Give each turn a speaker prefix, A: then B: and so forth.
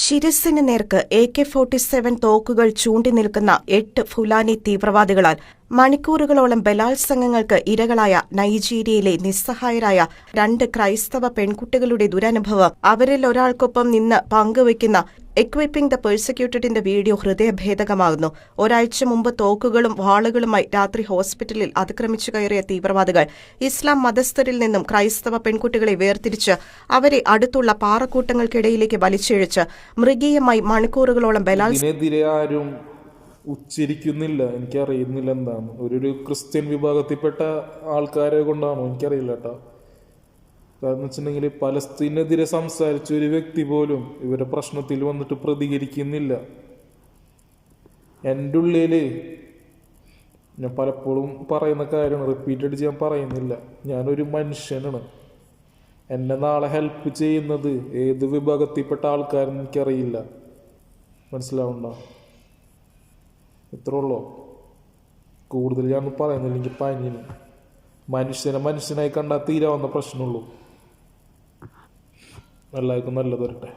A: ശിരസ്സിന് നേർക്ക് AK-47 തോക്കുകൾ ചൂണ്ടിനിൽക്കുന്ന 8 Fulani തീവ്രവാദികളാൽ മണിക്കൂറുകളോളം ബലാത്സംഗങ്ങൾക്ക് ഇരകളായ നൈജീരിയയിലെ നിസ്സഹായരായ 2 ക്രൈസ്തവ പെൺകുട്ടികളുടെ ദുരനുഭവം അവരിൽ ഒരാൾക്കൊപ്പം നിന്ന് പങ്കുവയ്ക്കുന്ന എക്വിപ്പിംഗ് ദ പെർസിക്യൂട്ടഡിന്റെ വീഡിയോ ഹൃദയഭേദകമാകുന്നു. ഒരാഴ്ച മുമ്പ് തോക്കുകളും വാളുകളുമായി രാത്രി ഹോസ്പിറ്റലിൽ അതിക്രമിച്ചു കയറിയ തീവ്രവാദികൾ ഇസ്ലാം മതസ്ഥരിൽ നിന്നും ക്രൈസ്തവ പെൺകുട്ടികളെ വേർതിരിച്ച് അവരെ അടുത്തുള്ള പാറക്കൂട്ടങ്ങൾക്കിടയിലേക്ക് വലിച്ചിഴച്ച് മൃഗീയമായി മണിക്കൂറുകളോളം
B: ആരും ഉച്ചരിക്കുന്നില്ല. എനിക്കറിയുന്നില്ല എന്താണ്. ഒരു ക്രിസ്ത്യൻ വിഭാഗത്തിൽപ്പെട്ട ആൾക്കാരെ കൊണ്ടാണോ എനിക്കറിയില്ല കേട്ടോ. കാരണം വെച്ചിട്ടുണ്ടെങ്കിൽ പലസ്തീനെതിരെ സംസാരിച്ച ഒരു വ്യക്തി പോലും ഇവരുടെ പ്രശ്നത്തിൽ വന്നിട്ട് പ്രതികരിക്കുന്നില്ല. എൻ്റെ ഉള്ളിൽ ഞാൻ പലപ്പോഴും പറയുന്ന കാര്യമാണ്, റിപ്പീറ്റ് അടിച്ച് ഞാൻ പറയുന്നില്ല. ഞാനൊരു മനുഷ്യനാണ്. എന്നെ നാളെ ഹെൽപ്പ് ചെയ്യുന്നത് ഏത് വിഭാഗത്തിൽപ്പെട്ട ആൾക്കാരെന്ന് എനിക്കറിയില്ല. മനസ്സിലാവുണ്ടോ? ഇത്ര ഉള്ളോ? കൂടുതൽ ഞാൻ പറയുന്നില്ല. എനിക്ക് പനിന് മനുഷ്യനായി കണ്ടാൽ തീരാവുന്ന പ്രശ്നമുള്ളൂ. എല്ലാവർക്കും നല്ലത് വരട്ടെ.